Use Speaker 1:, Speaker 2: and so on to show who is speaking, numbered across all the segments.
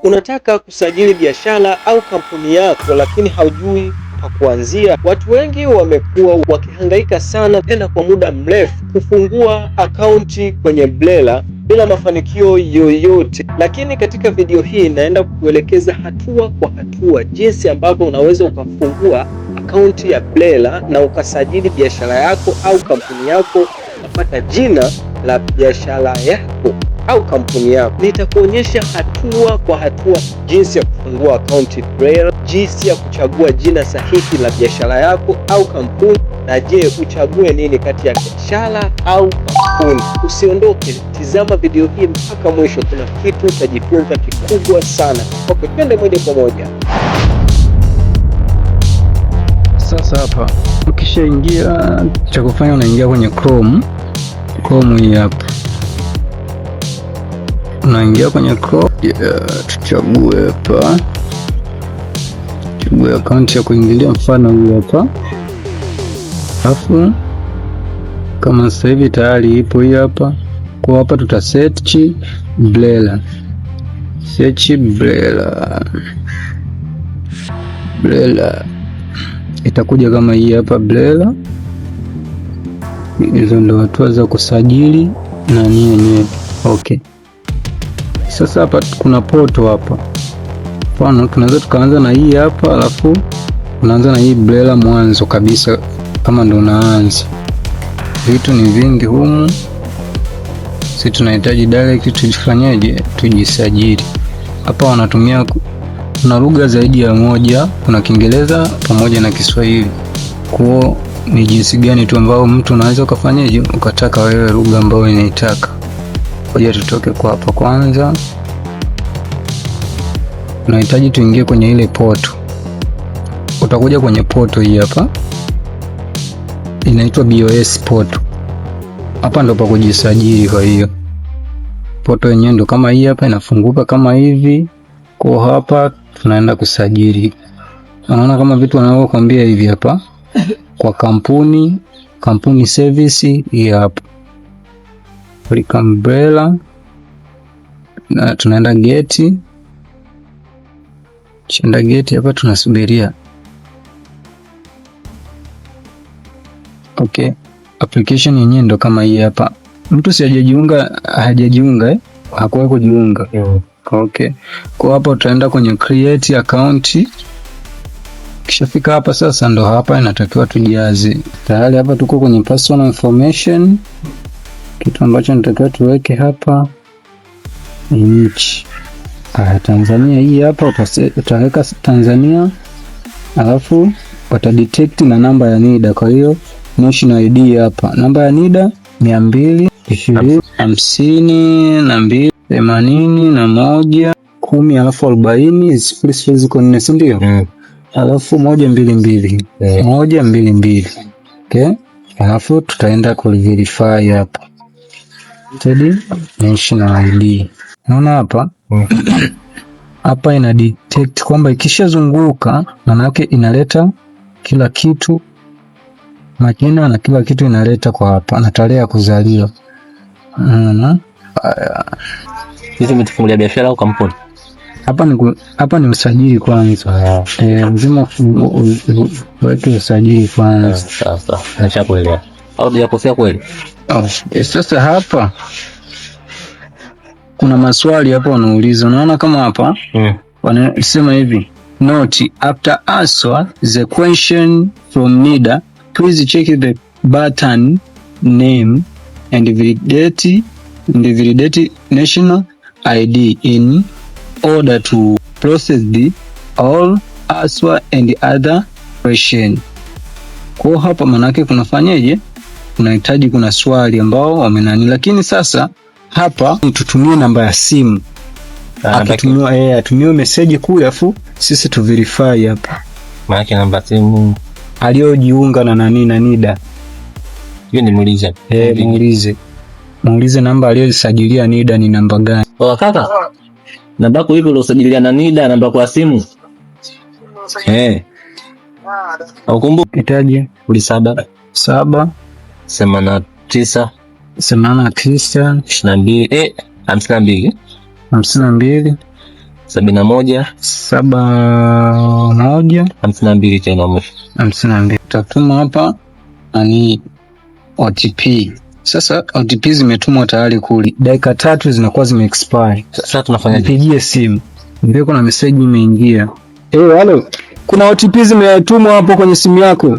Speaker 1: Unataka kusajili biashara au kampuni yako lakini haujui pa kuanzia. Watu wengi wamekuwa wakihangaika sana tena kwa muda mrefu kufungua akaunti kwenye BRELA bila mafanikio yoyote. Lakini katika video hii naenda kukuelekeza hatua kwa hatua jinsi ambavyo unaweza ukafungua akaunti ya BRELA na ukasajili biashara yako au kampuni yako, ukapata jina la biashara yako au kampuni yako. Nitakuonyesha hatua kwa hatua jinsi ya kufungua akaunti BRELA, jinsi ya kuchagua jina sahihi la biashara yako au kampuni, na je, uchague nini kati ya biashara au kampuni. Usiondoke, tizama video hii mpaka mwisho, kuna kitu utajifunza kikubwa sana. Okay, twende moja kwa moja.
Speaker 2: Sasa hapa ukishaingia, cha kufanya unaingia kwenye Chrome hii hapa. Unaingia kwenye Chrome, tuchague hapa, chague akaunti ya kuingilia, mfano huu hapa. Alafu kama sasa hivi tayari ipo hii hapa, kwa hapa tuta search BRELA. BRELA itakuja kama hii hapa BRELA. Hizo ndo hatua za kusajili na yenyewe. Okay. Sasa hapa kuna poto hapa. Mfano tunaweza tukaanza na hii hapa, alafu unaanza na hii BRELA mwanzo kabisa kama ndo unaanza. Vitu ni vingi humu. Sisi tunahitaji direct tujifanyaje? Tujisajili. Hapa wanatumia kuna lugha zaidi ya moja, kuna Kiingereza pamoja na Kiswahili. Kwa ni jinsi gani tu ambao mtu unaweza ukafanyaje ukataka wewe lugha ambayo unaitaka. Ngoja tutoke kwa hapa kwanza. Unahitaji tuingie kwenye ile poto. Utakuja kwenye poto hii hapa. Inaitwa BOS poto. Hapa ndo pa kujisajili. Kwa hiyo poto yenyewe ndo kama hii hapa, inafunguka kama hivi. Kwa hapa tunaenda kusajili. Unaona kama vitu wanavyokuambia hivi hapa. Kwa kampuni service hii hapa. Click BRELA na tunaenda geti. Chenda geti hapa, tunasubiria. Okay, application yenyewe ndo kama hii hapa. Mtu si hajajiunga hakuwahi kujiunga. Okay, kwa hapa utaenda kwenye create account. Kishafika hapa sasa, ndo hapa inatakiwa tujaze. Tayari hapa tuko kwenye personal information. Kitu ambacho natakiwa tuweke hapa nchi. Tanzania hii hapa utaweka Tanzania, alafu watadetect na namba ya NIDA. Kwa hiyo national ID hapa, namba ya NIDA 220 52 81 10 alafu 40 0 ziko 4, si ndio? Alafu 122 122. Okay, alafu tutaenda ku verify hapa national ID. Unaona hapa hapa ina detect kwamba ikishazunguka maana yake inaleta kila kitu, majina na kila kitu inaleta kwa hapa, na tarehe ya kuzaliwa.
Speaker 3: Hizi umetufungulia biashara au kampuni?
Speaker 2: Hapa ni usajili kwanza. Mzima weke usajili kwanza.
Speaker 3: Sasa nishakuelewa. Au hujakosea kweli?
Speaker 2: Sasa hapa kuna maswali hapa wanauliza. Unaona kama hapa wanasema hivi, note after answer the question from NIDA, please check the button name and validate national ID in order to process the all answer and other question. Kwa hapa manake kunafanyaje? Unahitaji kuna swali ambao wamenani, lakini sasa hapa tutumie namba ya simu. Atumie message kule, afu sisi tu verify hapa.
Speaker 3: Maana namba simu
Speaker 2: aliyojiunga na nani na NIDA.
Speaker 3: Hiyo ni
Speaker 2: muulize namba aliyosajilia NIDA ni namba gani.
Speaker 3: Kaka, namba yako hivi uliosajilia na NIDA, namba kwa simu. Au kumbuka
Speaker 2: itaje?
Speaker 3: 7 89
Speaker 2: 22
Speaker 3: 52 52 71
Speaker 2: 71
Speaker 3: 52 tena mwisho
Speaker 2: 52. Utatuma hapa ani OTP. Sasa OTP zimetumwa tayari kuli. Dakika 3 zinakuwa zime-expire.
Speaker 3: Sasa tunafanyaje?
Speaker 2: Mpigie simu. Mbona kuna message imeingia. Halo. Kuna OTP zimetumwa hapo kwenye simu yako.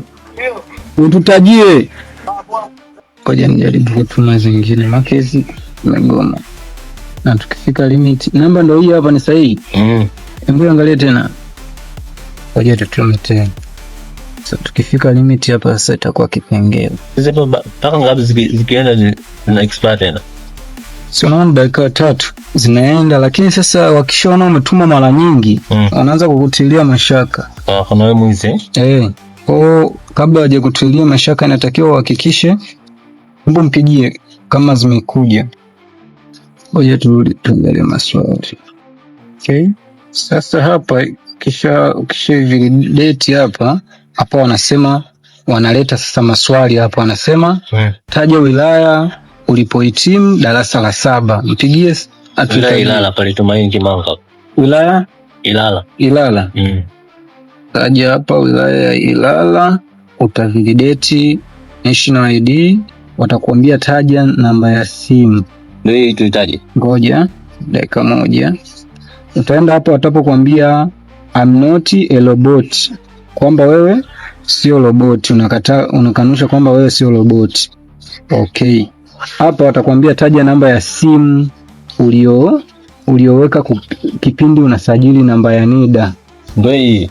Speaker 2: Ututajie. Ngoja nijaribu kutuma zingine. Makezi imegoma. Na tukifika limit. Namba ndio hii hapa, ni sahihi? Hebu angalia tena. Ngoja tutume tena. Sasa tukifika limit hapa sasa itakuwa kipengele.
Speaker 3: Sasa mpaka ngapi zikienda zina expire tena?
Speaker 2: Sio, naona dakika 3 zinaenda, lakini sasa wakishaona umetuma mara nyingi wanaanza kukutilia mashaka.
Speaker 3: Kuna wewe mwizi.
Speaker 2: Kwa kabla haja kutilia mashaka inatakiwa uhakikishe hebu mpigie kama zimekuja. Ngoja tuangalie maswali. Okay. Sasa hapa kisha validate hapa wanasema wanaleta sasa maswali hapa, wanasema taja wilaya ulipohitimu darasa la 7. Mpigie
Speaker 3: Ilala pale Tumaini Kimanga.
Speaker 2: Wilaya Ilala. Taja hapa wilaya ya Ilala, utavalidate national ID, watakuambia taja namba ya simu.
Speaker 3: Ndio hii tuhitaji. Ngoja
Speaker 2: dakika moja. Utaenda hapo watapokuambia I'm not a robot, kwamba wewe sio robot, unakanusha kwamba wewe sio robot. Okay. Hapa watakwambia taja namba ya simu ulioweka kipindi unasajili namba ya NIDA.
Speaker 3: Ndio hii.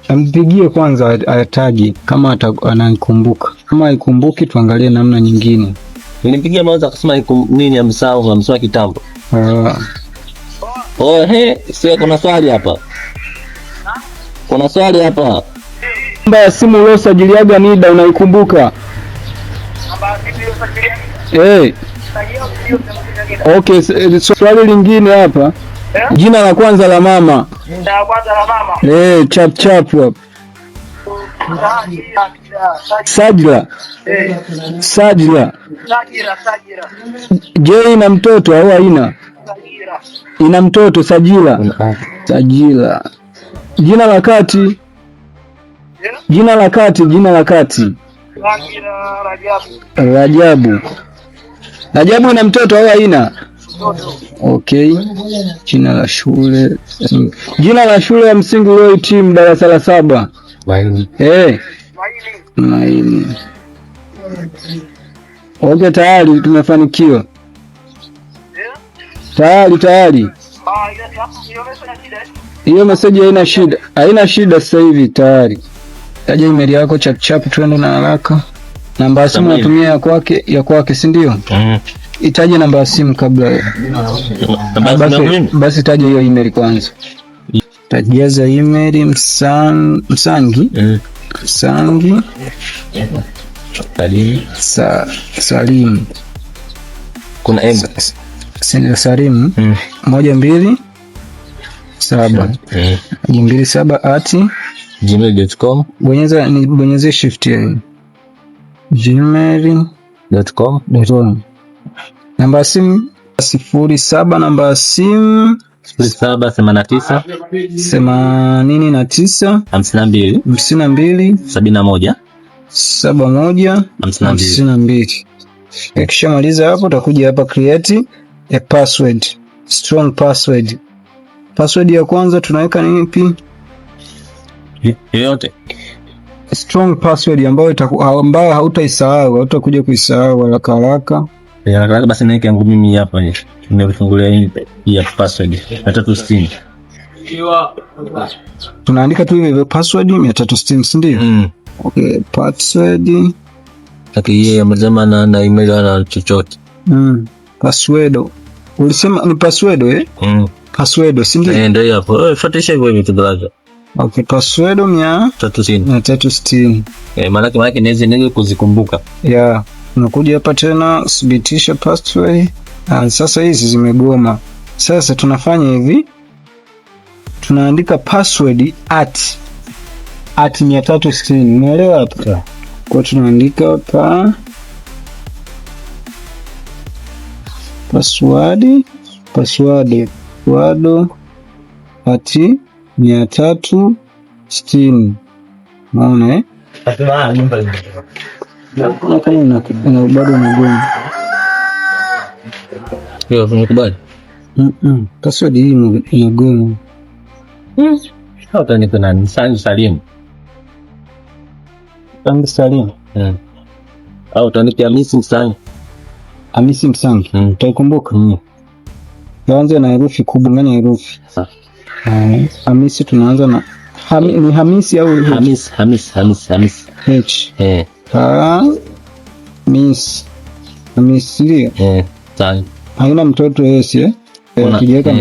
Speaker 2: Ampigie kwanza ataji kama anakumbuka. Kama haikumbuki tuangalie namna nyingine.
Speaker 3: Nilimpigia mwanzo akasema nini amsahau kitambo. Sio, kuna swali hapa. Namba
Speaker 2: ya simu uliosajiliaga NIDA unaikumbuka? Okay, swali lingine hapa. Jina la kwanza la mama. Chap hapo. Sajila. Je, ina mtoto au haina? Ina mtoto. Sajila. Jina la kati. Rajabu. Rajabu ina mtoto au haina? Okay. Jina la shule ya msingi uliohitimu darasa la 7. Maini. Okay, tayari tumefanikiwa. Tayari. Hiyo message haina shida sasa hivi tayari. Taja email yako chap tuende na haraka. Namba ya simu natumia ya kwake si ndio? Itaje namba ya simu kabla. Basi taja hiyo email kwanza. Tajaza email Msangi. Salim.
Speaker 3: Kuna M.
Speaker 2: Salim 127
Speaker 3: 127@gmail.com.
Speaker 2: Bonyeza shift ya gmail.com. Namba ya simu 07 namba ya simu
Speaker 3: 0789
Speaker 2: 52 71 52. Ukishamaliza hapo utakuja hapa create a password, strong password. Password ya kwanza tunaweka nini pi?
Speaker 3: Yote.
Speaker 2: Strong password ambayo hautaisahau, hautakuja kuisahau haraka.
Speaker 3: Basi naweka yangu mimi hapa nimefungulia hii ya password 360.
Speaker 2: Tunaandika tu hiyo password 360, si ndio? Okay, password.
Speaker 3: Lakini yeye amesema na email ana chochote.
Speaker 2: Password. Ulisema ni password Password, si ndio?
Speaker 3: Ndio hapo. Fuatisha hivyo vitu daraja.
Speaker 2: Okay, password 360.
Speaker 3: Maana yake niweze kuzikumbuka.
Speaker 2: Unakuja hapa tena thibitisha password. Sasa hizi zimegoma. Sasa tunafanya hivi. Tunaandika password at 360. Umeelewa hapo? Kwa tunaandika hapa password @360. Unaona kama bado unagonga.
Speaker 3: Hiyo unakubali?
Speaker 2: Password hii inagonga.
Speaker 3: Hata ni nani? Salim.
Speaker 2: Salim.
Speaker 3: Au tuandike Hamisi Msangi.
Speaker 2: Utaikumbuka? Tuanze na herufi kubwa, ngani herufi? Hamisi tunaanza na ni Hamisi au
Speaker 3: Hamisi.
Speaker 2: H. Hamisi.
Speaker 3: Sawa.
Speaker 2: Haina mtoto S Akiweka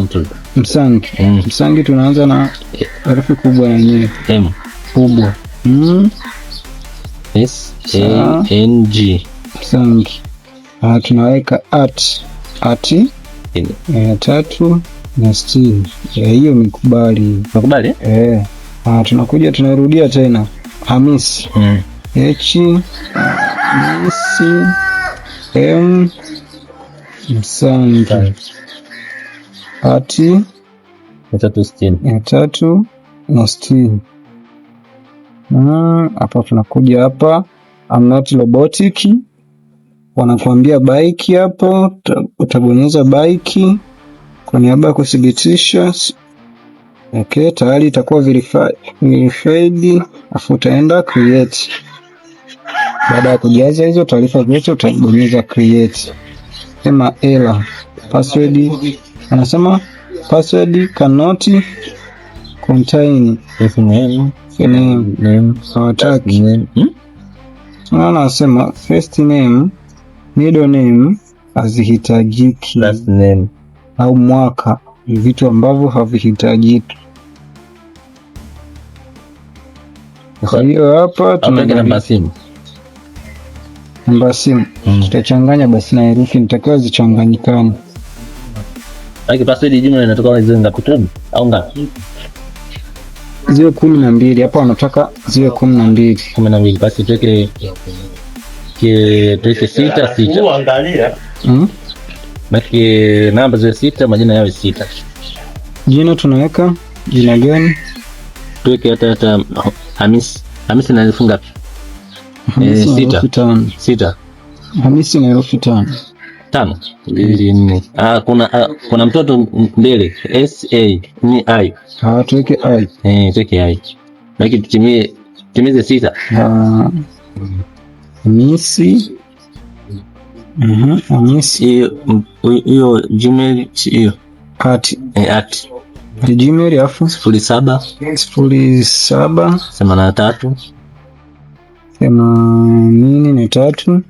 Speaker 2: mtoto. Msangi tunaanza na herufi kubwa yenyewe.
Speaker 3: M.
Speaker 2: Kubwa.
Speaker 3: SANG.
Speaker 2: Msangi. Tunaweka @360. Hiyo mikubali.
Speaker 3: Nakubali?
Speaker 2: Tunakuja tunarudia tena. Hamisi. H. Hamisi. M. Msangi. @360. Hapa tunakuja hapa. I'm not robotic. Wanakuambia bike hapo, utabonyeza bike kwa niaba ya kuthibitisha. Okay, tayari itakuwa verified, afu utaenda create. Baada ya kujaza hizo taarifa zote utabonyeza create. Sema error. Password. Anasema password cannot contain
Speaker 3: name.
Speaker 2: Hawataki. Anasema first name, middle name hazihitajiki.
Speaker 3: Last name
Speaker 2: au mwaka ni vitu ambavyo havihitajiki. Kwa hiyo hapa
Speaker 3: tuna namba simu.
Speaker 2: Tutachanganya basi na herufi nitakiwa zichanganyikane.
Speaker 3: Password jumla inatoka hizo ngapi tu au ngapi?
Speaker 2: Ziwe 12. Hapa wanataka ziwe 12.
Speaker 3: Basi tuweke 6.
Speaker 1: Angalia.
Speaker 3: Baki namba ziwe 6, majina yawe 6.
Speaker 2: Jina tunaweka jina gani?
Speaker 3: Tuweke hata Hamisi na herufi ngapi? 6. Hamisi
Speaker 2: na herufi 5.
Speaker 3: 5, 2, 4. Kuna mtoto mbele. SA ni I.
Speaker 2: Tuweke I.
Speaker 3: Tuweke I. Baki timize 6.
Speaker 2: Hamisi. Hamisi.
Speaker 3: Hiyo Gmail hiyo.
Speaker 2: @
Speaker 3: Gmail
Speaker 2: afu
Speaker 3: 07
Speaker 2: 83
Speaker 3: 83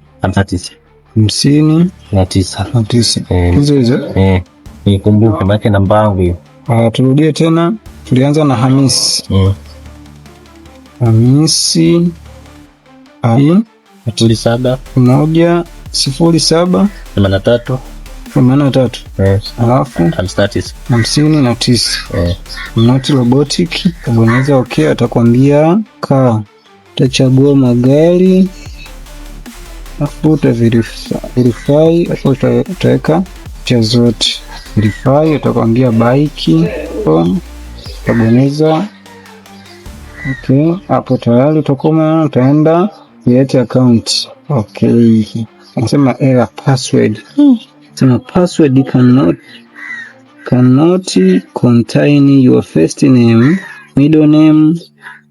Speaker 2: 59. Hizo.
Speaker 3: Nikumbuke maana namba yangu hiyo.
Speaker 2: Turudie tena. Tulianza na Hamisi. Hamisi.
Speaker 3: 07
Speaker 2: 107
Speaker 3: 83
Speaker 2: alafu 59. Not robotic. Kubonyeza okay, atakwambia kaa. Utachagua magari. Afu verify, afu utaweka picha zote. Verify, utakwambia bike. Utabonyeza okay, hapo tayari utaenda create account. Okay. Anasema error password. Sema password cannot contain your first name, middle name,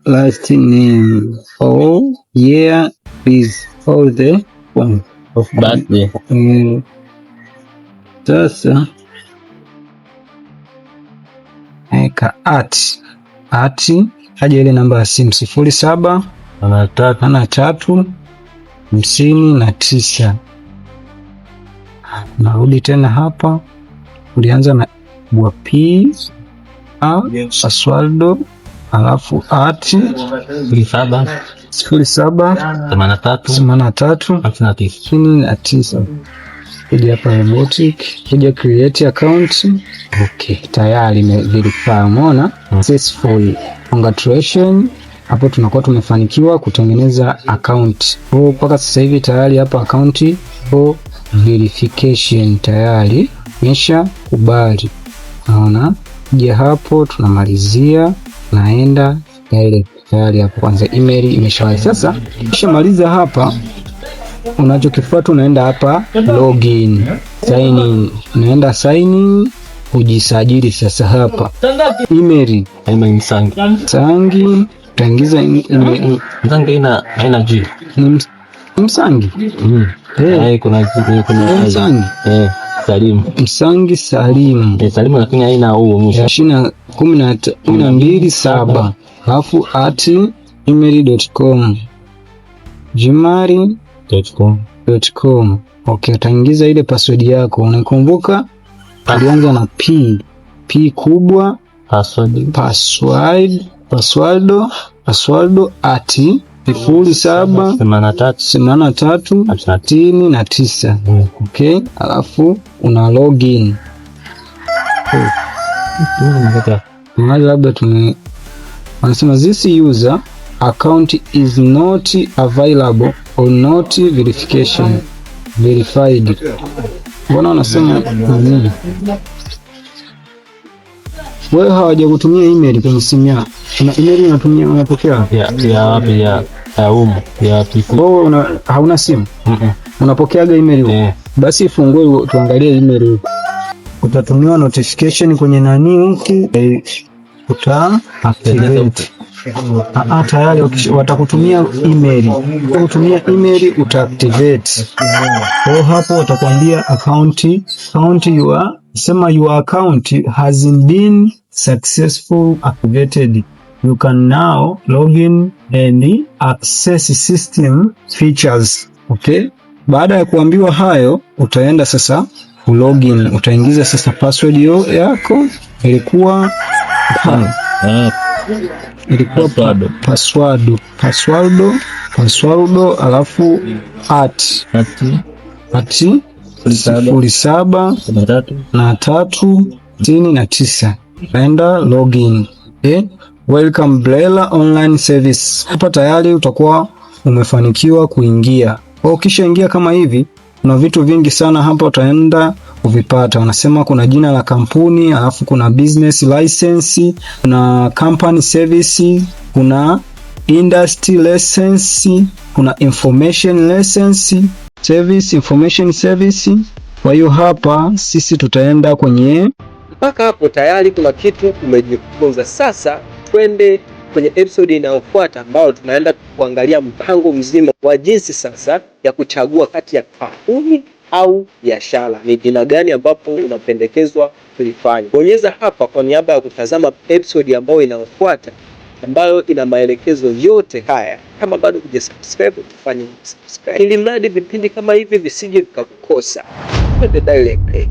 Speaker 2: last name, or year is all the one
Speaker 3: of birthday.
Speaker 2: Sasa eka @ haja ile namba ya simu 07 83 59. Narudi tena hapa. Ulianza na P Aswaldo alafu @07 83 59. Kuja hapa robotic, kuja create account. Okay, tayari verify. Umeona? Successful. Congratulations. Hapo tunakuwa tumefanikiwa kutengeneza account. Mpaka sasa hivi tayari hapa account verification tayari mesha kubali. Naona Je, hapo tunamalizia, naenda direct tayari hapo. Kwanza email imeshawai. Sasa ukishamaliza hapa, unachokifuata unaenda hapa login, sign in. Unaenda sign in, ujisajili sasa hapa. Email Msangi, utaingiza
Speaker 3: Msangi haina G.
Speaker 2: Msangi.
Speaker 3: Kuna
Speaker 2: Msangi.
Speaker 3: Salim.
Speaker 2: Msangi Salim.
Speaker 3: Salim lakini haina U mwisho.
Speaker 2: 12/7. Alafu @email.com. gmail.com. Okay, utaingiza ile password yako. Unakumbuka? Tulianza na P kubwa, password at 078369. Okay, alafu una login. Labda wanasema this user account is not available or not verified. Mbona wanasema nini? Wewe hawajakutumia email kwenye simu yako. Una email unatumia, unapokea?
Speaker 3: Ya PC.
Speaker 2: Wewe hauna simu? Unapokeaga email huko? Basi ifungue tuangalie email huko. Utatumiwa notification kwenye nani huku, uta activate. Tayari watakutumia email. Watakutumia email, uta activate. Kwa hapo watakwambia your account has been successful activated. You can now log in and access system features. Okay? Baada ya kuambiwa hayo, utaenda sasa login. Utaingiza sasa password yako. Ilikuwa password alafu at 076369. Enda login. Okay? Welcome BRELA online service. Hapa tayari utakuwa umefanikiwa kuingia. Kisha ingia kama hivi, kuna vitu vingi sana hapa utaenda kuvipata. Wanasema kuna jina la kampuni, alafu kuna business license, kuna company service, kuna industry license, kuna information license, service information service. Kwa hiyo hapa sisi tutaenda kwenye,
Speaker 1: mpaka hapo tayari kuna kitu umejifunza. Sasa twende kwenye episode inayofuata ambayo tunaenda kuangalia mpango mzima wa jinsi sasa ya kuchagua kati ya kampuni au biashara. Ni jina gani ambapo unapendekezwa kulifanya. Bonyeza hapa kwa niaba ya kutazama episode ambayo inayofuata ambayo ina maelekezo yote haya. Kama bado hujasubscribe, tufanye subscribe ili mradi vipindi kama hivi visije vikakukosa. Twende direct.